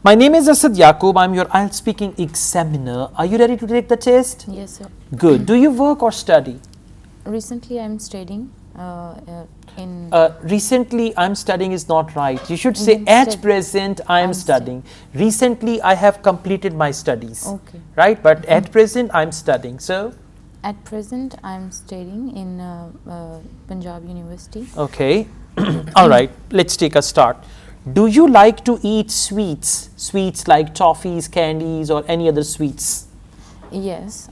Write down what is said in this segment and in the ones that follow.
My name is Asad Yaqub. I'm your IELTS speaking examiner. Are you ready to take the test? Yes, sir. Good. Do you work or study? Recently, I'm studying in. Recently, I'm studying is not right. You should say at present, I am studying. Recently, I have completed my studies. Okay. Right? But at present, I'm studying. So? At present, I'm studying in Punjab University. Okay. All right. Let's take a start. Do you like to eat sweets? Sweets like toffees, candies, or any other sweets? Yes.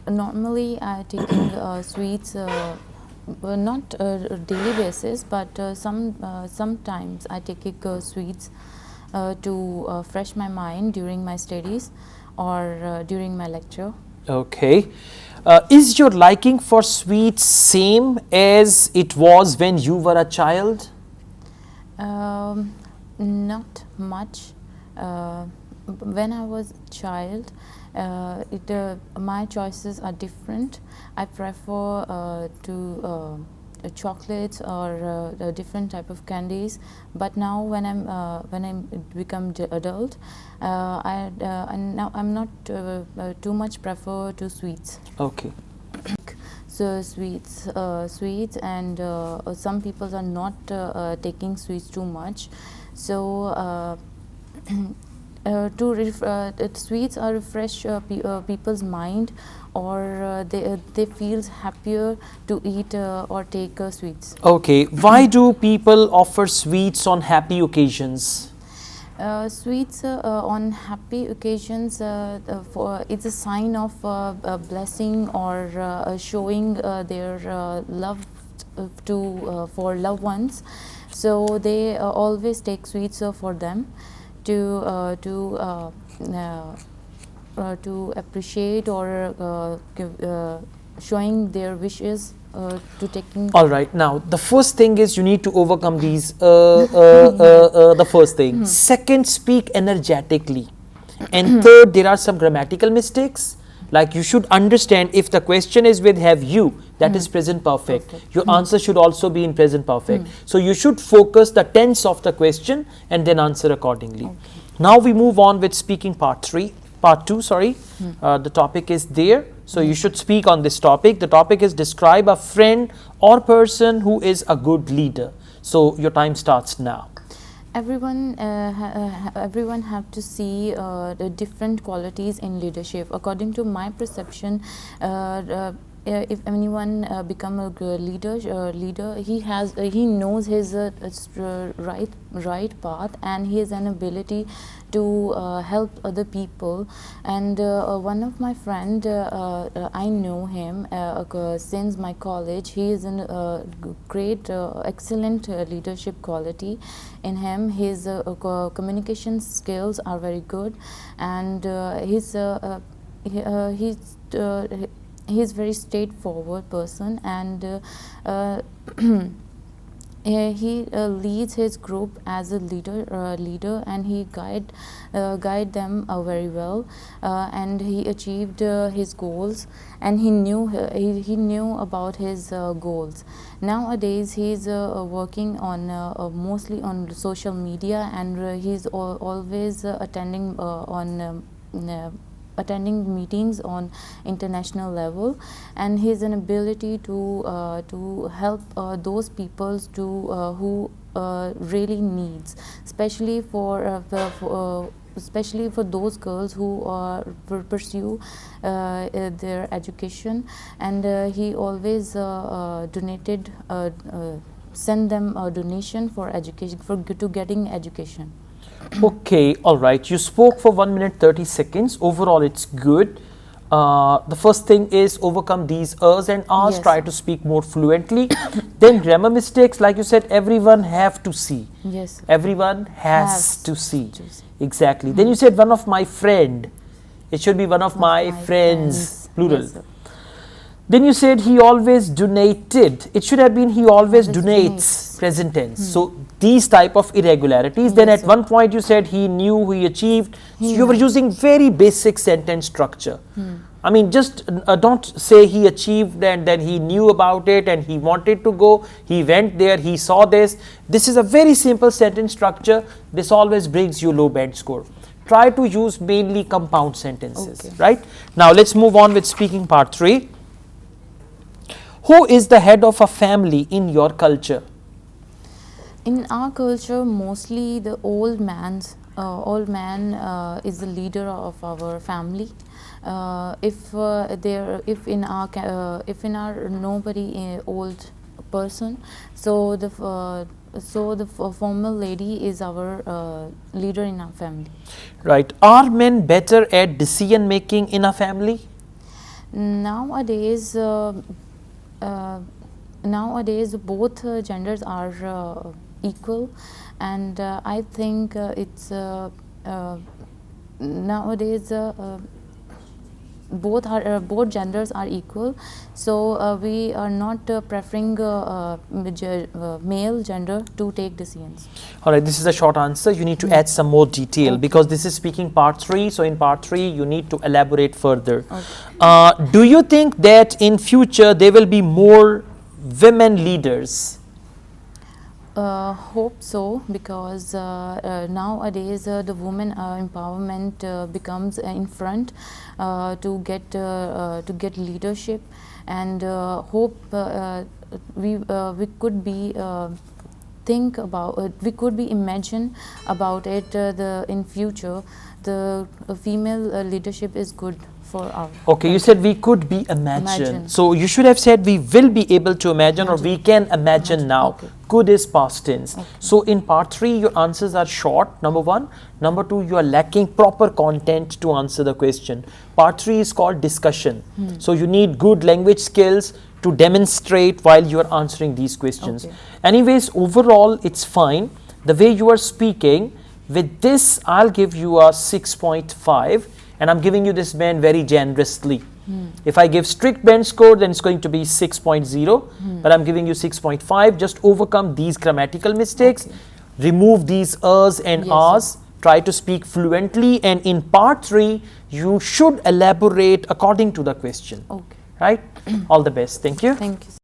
Normally, I taking sweets. Not daily basis, but sometimes I take sweets to fresh my mind during my studies or during my lecture. Okay. Is your liking for sweets same as it was when you were a child? Not much. When I was a child, my choices are different. I prefer to chocolates or different type of candies. But now, when I'm become adult, I'm not too much prefer to sweets. Okay. So sweets, and some people are not taking sweets too much. So sweets are refresh people's mind, or they feel happier to eat or take sweets. Okay. Why do people offer sweets on happy occasions? Sweets on happy occasions, it's a sign of a blessing or showing their love for loved ones. So they always take sweets for them to appreciate or showing their wishes to taking. All right. Now, the first thing is you need to overcome these. The first thing. Second, speak energetically. And third, there are some grammatical mistakes. Like you should understand if the question is with have you, that is present perfect. Your answer should also be in present perfect. So you should focus the tense of the question and then answer accordingly. Okay. Now we move on with speaking part 2. The topic is there. So you should speak on this topic. The topic is describe a friend or person who is a good leader. So your time starts now. Everyone have to see the different qualities in leadership. According to my perception, if anyone become a leader, he knows his right path, and he has an ability to help other people. And one of my friend, I know him since my college. He is a great, excellent leadership quality in him. His communication skills are very good, and he's very straightforward person, and he leads his group as a leader, and he guide them very well, and he achieved his goals, and he knew about his goals. Nowadays, he's working on mostly on social media, and he's always attending meetings on international level, and he has an ability to help those people who really needs, especially for those girls who pursue their education, and he always send them a donation for education, to getting education. Okay, all right. You spoke for 1 minute 30 seconds. Overall, it's good. The first thing is overcome these ers and rs. Yes. Try to speak more fluently. Then grammar mistakes, like you said, everyone have to see. Yes. Everyone has to see. Exactly. Then you said one of my friend. It should be one of my friends. Plural. Yes, sir. Then you said he always donated. It should have been he always donates. Present tense. So these type of irregularities. Then at one point you said he knew, he achieved. So you were using very basic sentence structure. I mean, just don't say he achieved and then he knew about it and he wanted to go, he went there, he saw this. This is a very simple sentence structure. This always brings you low band score. Try to use mainly compound sentences, Okay. right? Now let's move on with speaking part 3. Who is the head of a family in your culture? In our culture, mostly the old man is the leader of our family. If in our nobody old person, so the formal lady is our leader in our family. Right. Are men better at decision making in a family? Nowadays, both genders are equal, and I think it's nowadays both genders are equal. So we are not preferring male gender to take decisions. All right, this is a short answer. You need to add some more detail because this is speaking part 3. So in part 3, you need to elaborate further. Okay. Do you think that in future there will be more women leaders? Hope so, because nowadays the women empowerment becomes in front to get leadership, and hope we could be we could be imagine about it in future. The female leadership is good for our Okay, you said we could be imagine. So you should have said we will be able to imagine, or we can imagine now. Okay. Could is past tense. So in part 3, your answers are short, number 1. Number 2, you are lacking proper content to answer the question. Part 3 is called discussion. So you need good language skills to demonstrate while you are answering these questions. Okay. Anyways, overall it's fine. The way you are speaking, with this I'll give you a 6.5, and I'm giving you this band very generously. If I give strict band score, then it's going to be 6.0, but I'm giving you 6.5. Just overcome these grammatical mistakes, remove these ers and Yes, ahs, try to speak fluently, and in part 3, you should elaborate according to the question. Okay. Right? All the best. Thank you. Thank you so